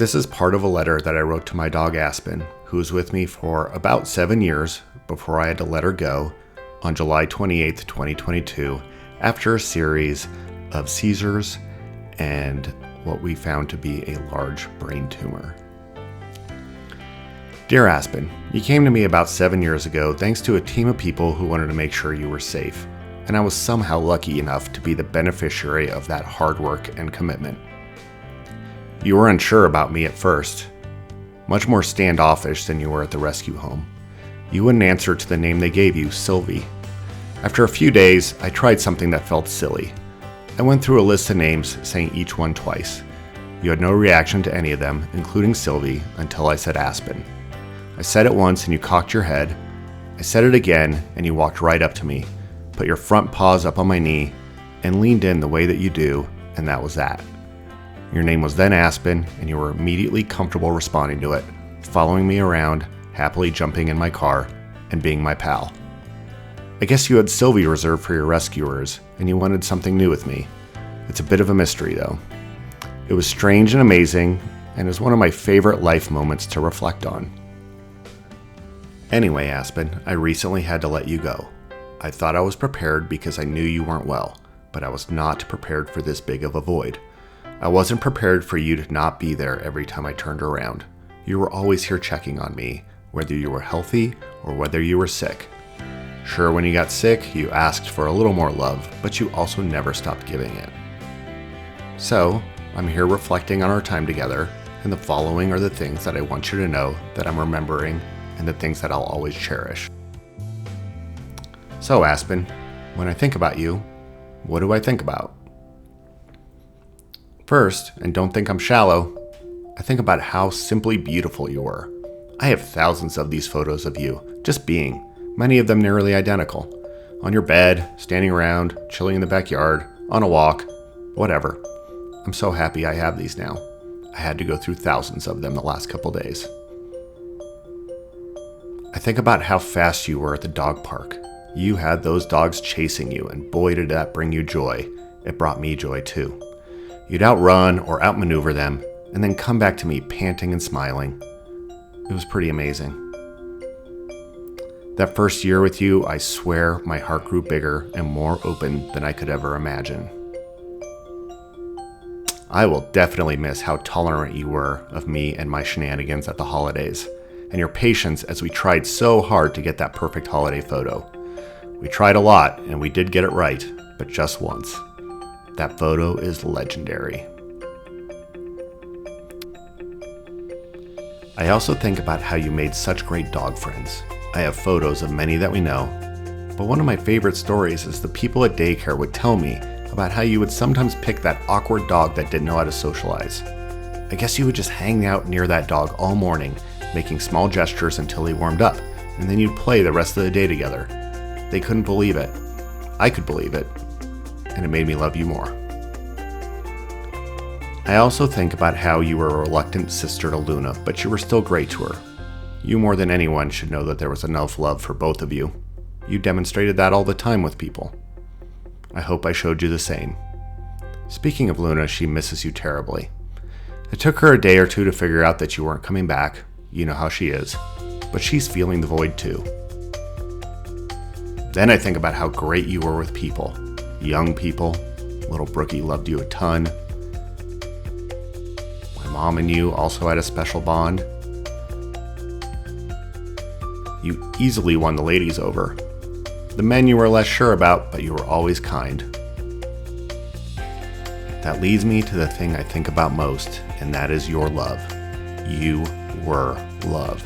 This is part of a letter that I wrote to my dog Aspen, who was with me for about 7 years before I had to let her go on July 28th, 2022, after a series of seizures and what we found to be a large brain tumor. Dear Aspen, you came to me about 7 years ago thanks to a team of people who wanted to make sure you were safe, and I was somehow lucky enough to be the beneficiary of that hard work and commitment. You were unsure about me at first, much more standoffish than you were at the rescue home. You wouldn't answer to the name they gave you, Sylvie. After a few days, I tried something that felt silly. I went through a list of names, saying each one twice. You had no reaction to any of them, including Sylvie, until I said Aspen. I said it once and you cocked your head. I said it again and you walked right up to me, put your front paws up on my knee, and leaned in the way that you do, and that was that. Your name was then Aspen, and you were immediately comfortable responding to it, following me around, happily jumping in my car, and being my pal. I guess you had Sylvie reserved for your rescuers, and you wanted something new with me. It's a bit of a mystery, though. It was strange and amazing, and is one of my favorite life moments to reflect on. Anyway, Aspen, I recently had to let you go. I thought I was prepared because I knew you weren't well, but I was not prepared for this big of a void. I wasn't prepared for you to not be there every time I turned around. You were always here checking on me, whether you were healthy or whether you were sick. Sure, when you got sick, you asked for a little more love, but you also never stopped giving it. So, I'm here reflecting on our time together, and the following are the things that I want you to know that I'm remembering and the things that I'll always cherish. So, Aspen, when I think about you, what do I think about? First, and don't think I'm shallow, I think about how simply beautiful you were. I have thousands of these photos of you, just being, many of them nearly identical. On your bed, standing around, chilling in the backyard, on a walk, whatever. I'm so happy I have these now. I had to go through thousands of them the last couple days. I think about how fast you were at the dog park. You had those dogs chasing you, and boy did that bring you joy. It brought me joy too. You'd outrun or outmaneuver them, and then come back to me panting and smiling. It was pretty amazing. That first year with you, I swear my heart grew bigger and more open than I could ever imagine. I will definitely miss how tolerant you were of me and my shenanigans at the holidays, and your patience as we tried so hard to get that perfect holiday photo. We tried a lot, and we did get it right, but just once. That photo is legendary. I also think about how you made such great dog friends. I have photos of many that we know, but one of my favorite stories is the people at daycare would tell me about how you would sometimes pick that awkward dog that didn't know how to socialize. I guess you would just hang out near that dog all morning, making small gestures until he warmed up, and then you'd play the rest of the day together. They couldn't believe it. I could believe it. And it made me love you more. I also think about how you were a reluctant sister to Luna, but you were still great to her. You more than anyone should know that there was enough love for both of you. You demonstrated that all the time with people. I hope I showed you the same. Speaking of Luna, she misses you terribly. It took her a day or two to figure out that you weren't coming back. You know how she is. But she's feeling the void too. Then I think about how great you were with people. Young people. Little Brookie loved you a ton. My mom and you also had a special bond. You easily won the ladies over. The men you were less sure about, but you were always kind. That leads me to the thing I think about most, and that is your love. You were love.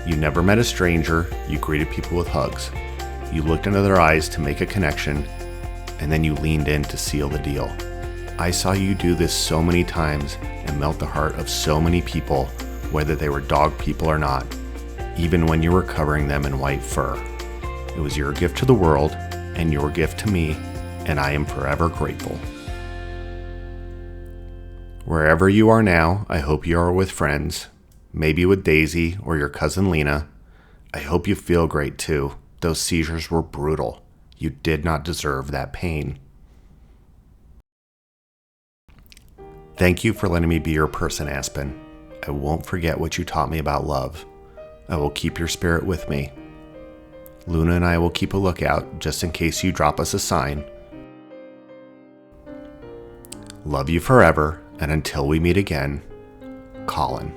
You never met a stranger, you greeted people with hugs. You looked into their eyes to make a connection, and then you leaned in to seal the deal. I saw you do this so many times and melt the heart of so many people, whether they were dog people or not, even when you were covering them in white fur. It was your gift to the world and your gift to me, and I am forever grateful. Wherever you are now, I hope you are with friends, maybe with Daisy or your cousin Lena. I hope you feel great too. Those seizures were brutal. You did not deserve that pain. Thank you for letting me be your person, Aspen. I won't forget what you taught me about love. I will keep your spirit with me. Luna and I will keep a lookout just in case you drop us a sign. Love you forever, and until we meet again, Colin.